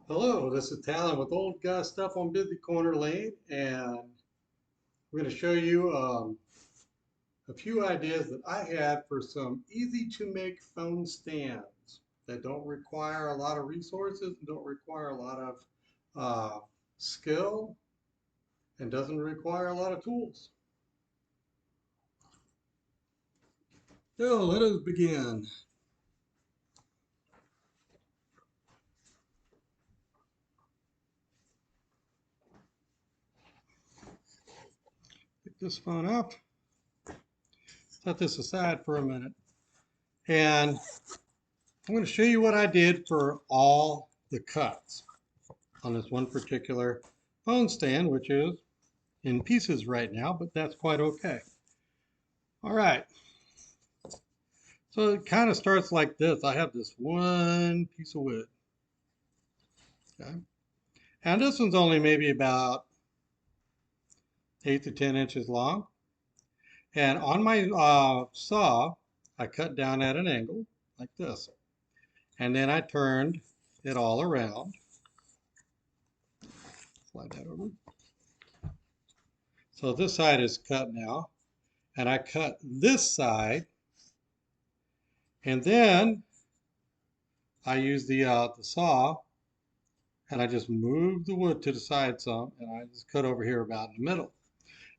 Hello, this is Talon with Old Guy Stuff on Busy Corner Lane, and we're going to show you a few ideas that I had for some easy to make phone stands that don't require a lot of resources and don't require a lot of skill and doesn't require a lot of tools. So let us begin. Pick this phone up, set this aside for a minute, and I'm going to show you what I did for all the cuts on this one particular phone stand, which is in pieces right now, but that's quite okay. All right, so it kind of starts like this. I have this one piece of wood, okay? And this one's only maybe about 8 to 10 inches long. And on my saw, I cut down at an angle like this. And then I turned it all around. Slide that over. So this side is cut now. And I cut this side. And then I use the saw and I just move the wood to the side some, and I just cut over here about in the middle.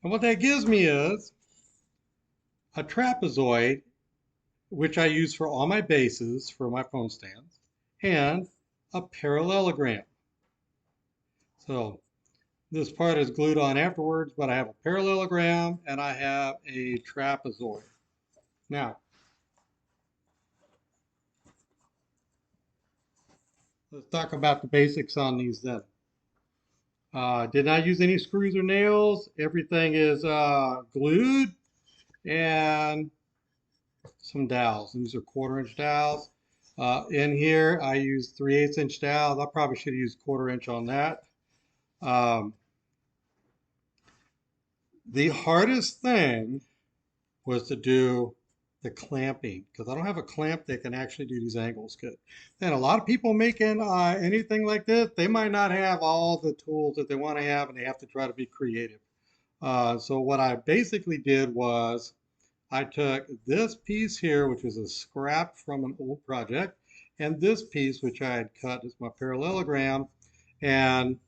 And what that gives me is a trapezoid, which I use for all my bases for my phone stands, and a parallelogram. So this part is glued on afterwards, but I have a parallelogram and I have a trapezoid. Now, let's talk about the basics on these then. Did not use any screws or nails. Everything is glued and some dowels. These are 1/4 inch dowels. In here, I use 3/8 inch dowels. I probably should have used 1/4 inch on that. Um, the hardest thing was to do the clamping because I don't have a clamp that can actually do these angles good. And a lot of people making anything like this, they might not have all the tools that they want to have, and they have to try to be creative. So what I basically did was I took this piece here, which was a scrap from an old project, and this piece, which I had cut as my parallelogram, and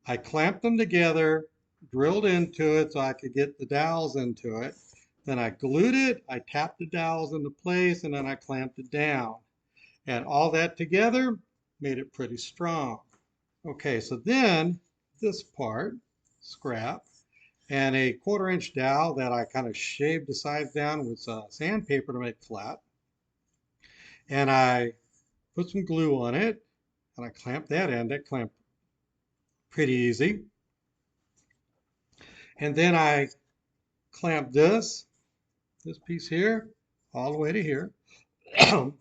I clamped them together, drilled into it so I could get the dowels into it. Then I glued it, I tapped the dowels into place, and then I clamped it down. And all that together made it pretty strong. Okay, so then this part, scrap, and a 1/4 inch dowel that I kind of shaved the sides down with sandpaper to make flat. And I put some glue on it and I clamped that end. That clamped pretty easy. And then I clamped this piece here, all the way to here.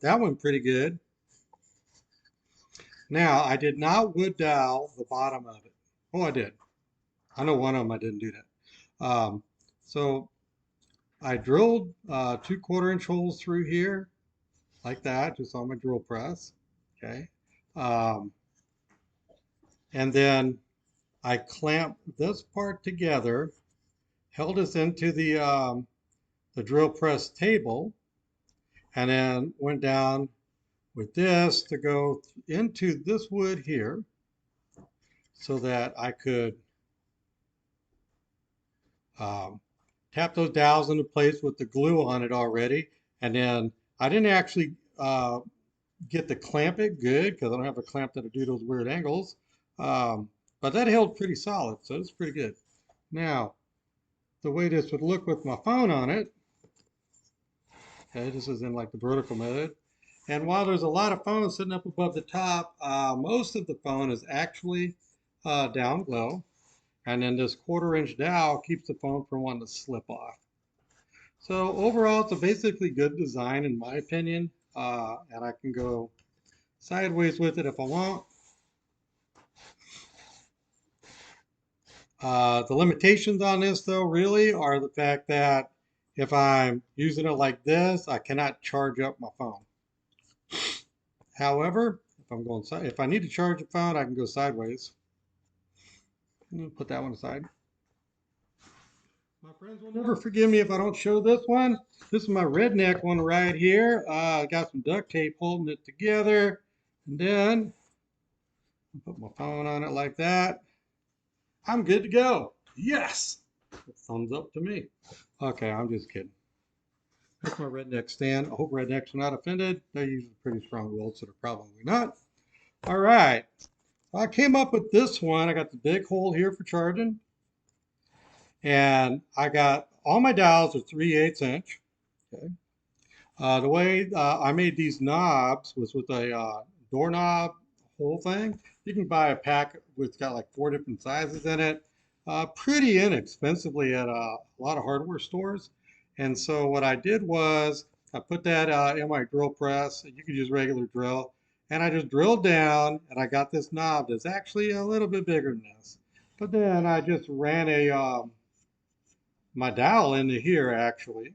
That went pretty good. Now, I did not wood dowel the bottom of it. Oh, I did. I know one of them I didn't do that. So I drilled 2/4 inch holes through here like that, just on my drill press. Okay. Um, and then I clamped this part together, held this into the drill press table, and then went down with this to go into this wood here so that I could um, tap those dowels into place with the glue on it already. And then I didn't actually get to clamp it good because I don't have a clamp that'll do those weird angles. But that held pretty solid, so it's pretty good. Now, the way this would look with my phone on it, okay, this is in like the vertical mode. And while there's a lot of phones sitting up above the top, most of the phone is actually down low. And then this 1/4 inch dowel keeps the phone from wanting to slip off. So overall, it's a basically good design in my opinion. And I can go sideways with it if I want. The limitations on this though really are the fact that if I'm using it like this, I cannot charge up my phone. However, If I'm going side, if I need to charge a phone, I can go sideways. Put that one aside. My friends will never forgive me if I don't show this one. This is my redneck one right here. I got some duct tape holding it together. And then put my phone on it like that. I'm good to go. Yes. Thumbs up to me. Okay, I'm just kidding. That's my redneck stand. I hope rednecks are not offended. They're usually pretty strong-willed, so they're probably not. All right. I came up with this one. I got the big hole here for charging. And I got all my dials are 3/8 inch. Okay. The way I made these knobs was with a doorknob whole thing. You can buy a pack with got like 4 different sizes in it, pretty inexpensively at a lot of hardware stores. And so what I did was I put that in my drill press. You could use regular drill, and I just drilled down, and I got this knob that's actually a little bit bigger than this. But then I just ran a my dowel into here actually,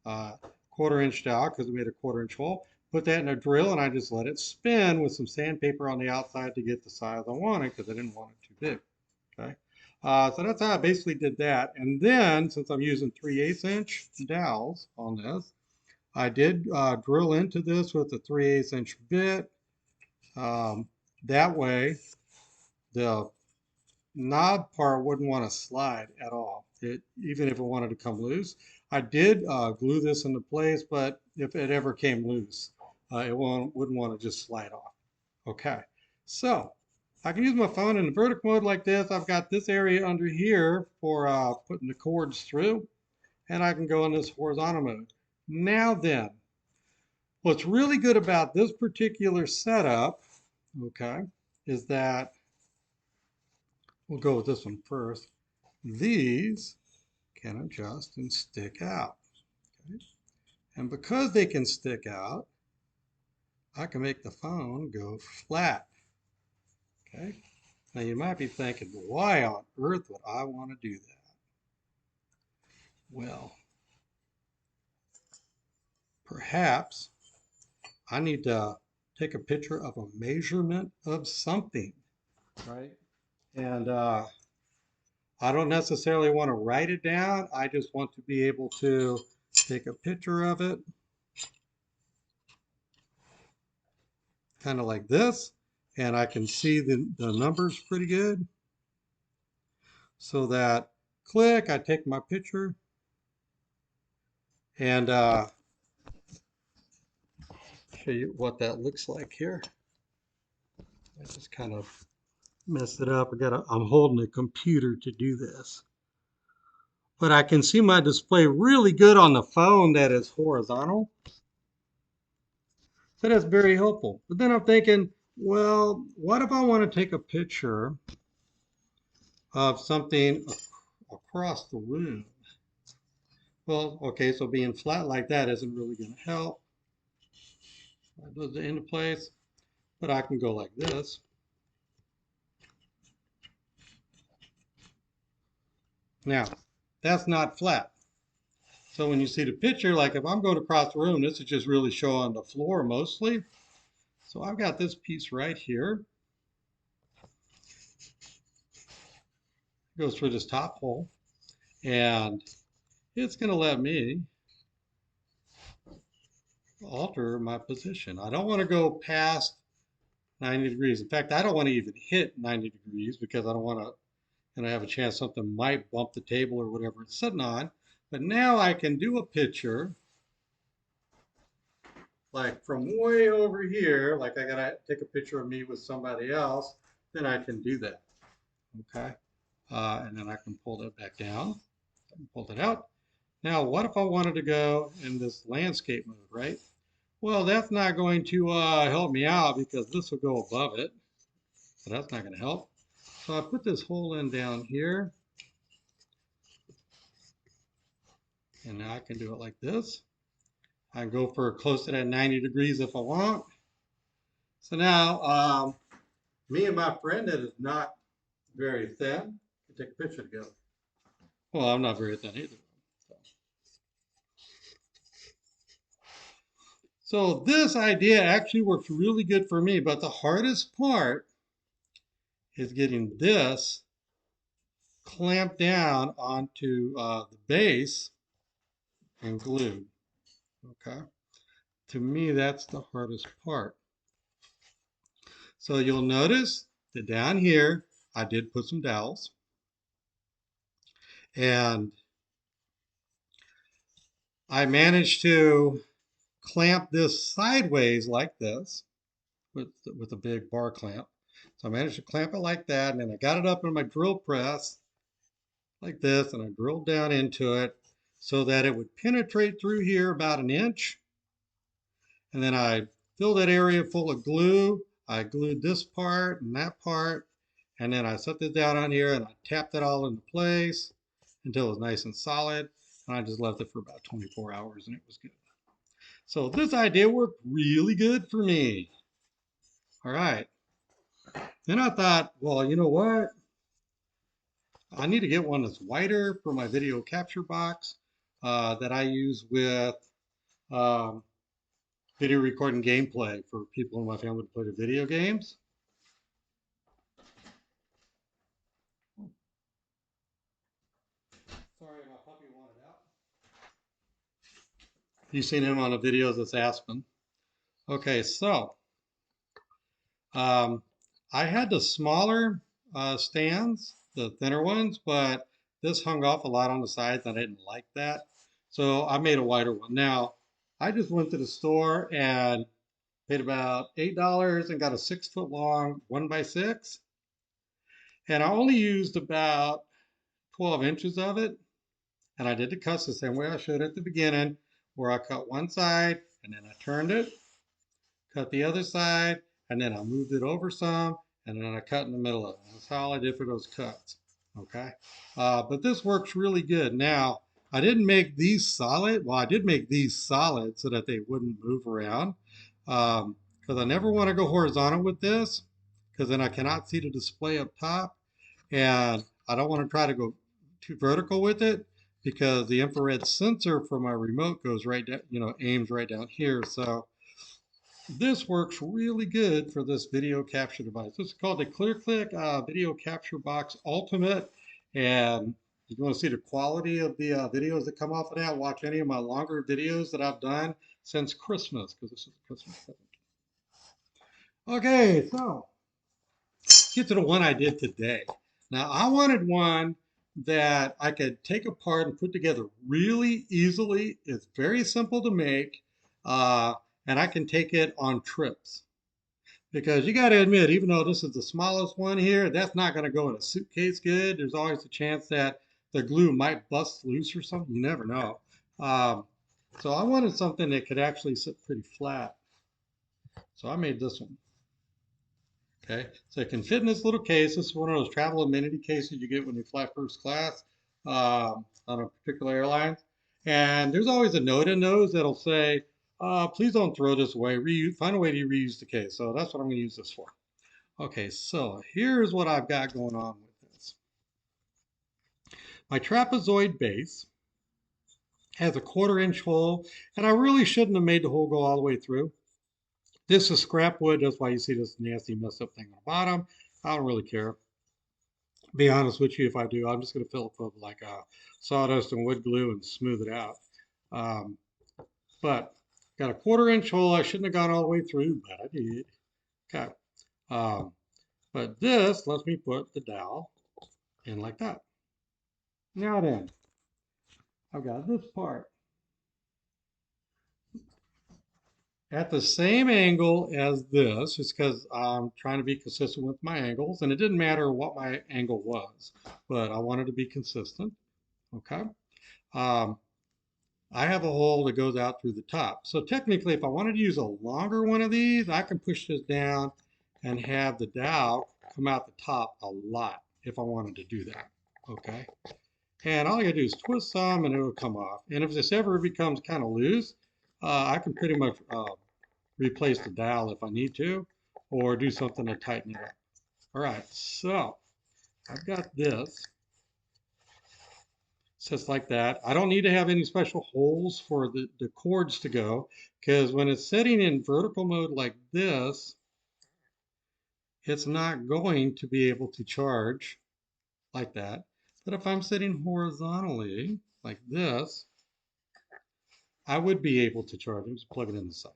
uh, 1/4 inch dowel because we made a 1/4 inch hole. Put that in a drill and I just let it spin with some sandpaper on the outside to get the size I wanted because I didn't want it too big. Okay, so that's how I basically did that. And then since I'm using 3/8 inch dowels on this, I did drill into this with a 3/8 inch bit. That way the knob part wouldn't want to slide at all, even if it wanted to come loose. I did glue this into place, but if it ever came loose, wouldn't want to just slide off. Okay, so I can use my phone in the vertical mode like this. I've got this area under here for putting the cords through, and I can go in this horizontal mode. Now then, what's really good about this particular setup, okay, is that we'll go with this one first. These can adjust and stick out. Okay? And because they can stick out, I can make the phone go flat. Okay? Now you might be thinking, why on earth would I want to do that? Well, perhaps I need to take a picture of a measurement of something, right? And I don't necessarily want to write it down. I just want to be able to take a picture of it, kind of like this, and I can see the numbers pretty good. So that click, I take my picture, and show you what that looks like here. I just kind of messed it up. I'm holding a computer to do this. But I can see my display really good on the phone that is horizontal. So that's very helpful. But then I'm thinking, well, what if I want to take a picture of something across the room? Well, okay, so being flat like that isn't really going to help. That does the into place, but I can go like this. Now, that's not flat. So when you see the picture, like if I'm going across the room, this is just really show on the floor mostly. So I've got this piece right here. It goes through this top hole, and it's going to let me alter my position. I don't want to go past 90 degrees. In fact, I don't want to even hit 90 degrees because I don't want to, and I have a chance something might bump the table or whatever it's sitting on. But now I can do a picture like from way over here, like I gotta take a picture of me with somebody else, then I can do that. Okay. And then I can pull that back down. Pull it out. Now, what if I wanted to go in this landscape mode, right? Well, that's not going to help me out because this will go above it. So that's not going to help. So I put this hole in down here. And now I can do it like this. I can go for close to that 90 degrees if I want. So now, me and my friend that is not very thin can take a picture together. Well, I'm not very thin either. So this idea actually works really good for me, but the hardest part is getting this clamped down onto the base and glued. Okay. To me, that's the hardest part. So you'll notice that down here, I did put some dowels, and I managed to clamp this sideways like this with a big bar clamp. So I managed to clamp it like that, and then I got it up in my drill press like this, and I drilled down into it so that it would penetrate through here about an inch. And then I filled that area full of glue. I glued this part and that part, and then I set this down on here and I tapped it all into place until it was nice and solid. And I just left it for about 24 hours and it was good. So this idea worked really good for me. All right. Then I thought, well, you know what? I need to get one that's wider for my video capture box that I use with um, video recording gameplay for people in my family to play the video games. Sorry, my puppy wanted out. You've seen him on the videos that's Aspen. Okay, so um, I had the smaller stands, the thinner ones, but this hung off a lot on the sides and I didn't like that. So I made a wider one. Now, I just went to the store and paid about $8 and got a 6 foot long 1x6. And I only used about 12 inches of it. And I did the cuts the same way I showed at the beginning, where I cut one side and then I turned it, cut the other side, and then I moved it over some, and then I cut in the middle of it. That's how I did for those cuts. Okay. But this works really good. Now, I didn't make these solid. Well, I did make these solid so that they wouldn't move around. Because I never want to go horizontal with this, because then I cannot see the display up top. And I don't want to try to go too vertical with it because the infrared sensor for my remote goes right down, aims right down here. So this works really good for this video capture device. This is called the ClearClick Video Capture Box Ultimate. And if you want to see the quality of the videos that come off of that, watch any of my longer videos that I've done since Christmas, because this is a Christmas present. Okay, so get to the one I did today. Now, I wanted one that I could take apart and put together really easily. It's very simple to make, and I can take it on trips. Because you got to admit, even though this is the smallest one here, that's not going to go in a suitcase good. There's always a chance that the glue might bust loose or something. You never know. Um, so I wanted something that could actually sit pretty flat. So I made this one. Okay, so it can fit in this little case. This is one of those travel amenity cases you get when you fly first class on a particular airline. And there's always a note in those that'll say, please don't throw this away. Find a way to reuse the case. So that's what I'm going to use this for. Okay, so here's what I've got going on with this. My trapezoid base has a 1/4 inch hole, and I really shouldn't have made the hole go all the way through. This is scrap wood, that's why you see this nasty messed up thing on the bottom. I don't really care. Be honest with you, if I do, I'm just going to fill it full of like sawdust and wood glue and smooth it out. Um, but got a 1/4 inch hole. I shouldn't have gone all the way through, but I did. Okay. Um, but this lets me put the dowel in like that. Now then, I've got this part at the same angle as this, just because I'm trying to be consistent with my angles, and it didn't matter what my angle was, but I wanted to be consistent. Okay. Um, I have a hole that goes out through the top. So technically, if I wanted to use a longer one of these, I can push this down and have the dowel come out the top a lot if I wanted to do that. Okay. And all I gotta do is twist some and it'll come off. And if this ever becomes kind of loose, I can pretty much replace the dowel if I need to, or do something to tighten it up. All right, so I've got this. Sits like that. I don't need to have any special holes for the cords to go, Because when it's sitting in vertical mode like this, it's not going to be able to charge like that. But if I'm sitting horizontally like this, I would be able to charge it. Just plug it in the side.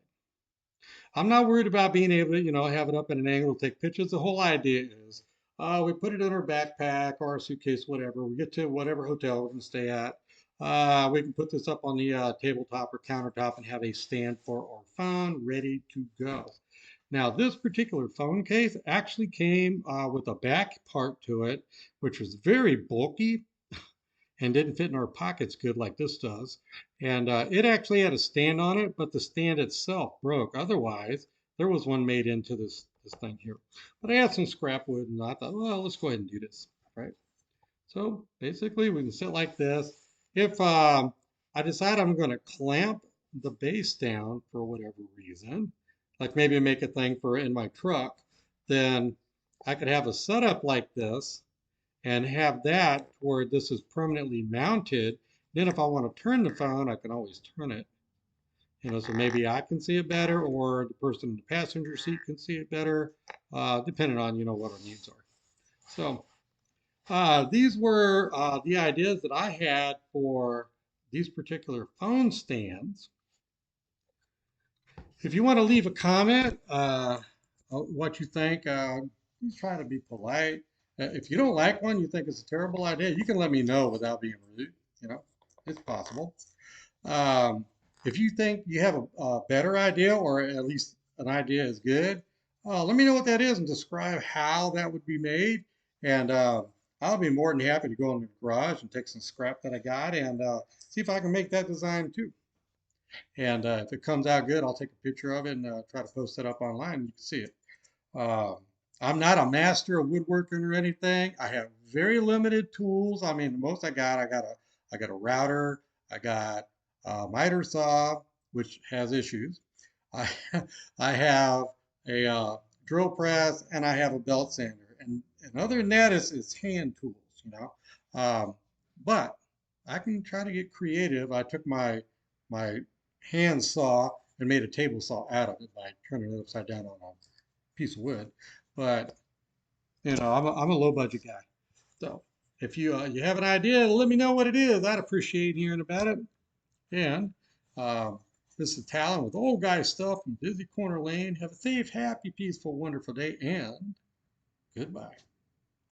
I'm not worried about being able to, have it up at an angle to take pictures. The whole idea is we put it in our backpack or our suitcase, whatever. We get to whatever hotel we're going to stay at. We can put this up on the tabletop or countertop and have a stand for our phone ready to go. Now, this particular phone case actually came with a back part to it, which was very bulky and didn't fit in our pockets good like this does. And it actually had a stand on it, but the stand itself broke. Otherwise, there was one made into this thing here. But I had some scrap wood, and I thought, well, let's go ahead and do this, right? So basically, we can sit like this. If I decide I'm going to clamp the base down for whatever reason, like maybe make a thing for in my truck, then I could have a setup like this and have that where this is permanently mounted. Then if I want to turn the phone, I can always turn it. So maybe I can see it better or the person in the passenger seat can see it better, depending on, what our needs are. So these were the ideas that I had for these particular phone stands. If you want to leave a comment, what you think, please try to be polite. If you don't like one, you think it's a terrible idea, you can let me know without being rude. You know, it's possible. Um, if you think you have a better idea, or at least an idea is good, let me know what that is and describe how that would be made. And I'll be more than happy to go in the garage and take some scrap that I got and see if I can make that design too. And if it comes out good, I'll take a picture of it and try to post it up online and you can see it. Um, I'm not a master of woodworking or anything. I have very limited tools. I mean, the most I got a router. I got a miter saw, which has issues. I, I have a drill press and I have a belt sander. And other than that, it's hand tools. But I can try to get creative. I took my hand saw and made a table saw out of it by turning it upside down on a piece of wood. But I'm a low budget guy. So if you have an idea, let me know what it is. I'd appreciate hearing about it. And um, this is Talon with Old Guy Stuff from Busy Corner Lane. Have a safe, happy, peaceful, wonderful day, and goodbye.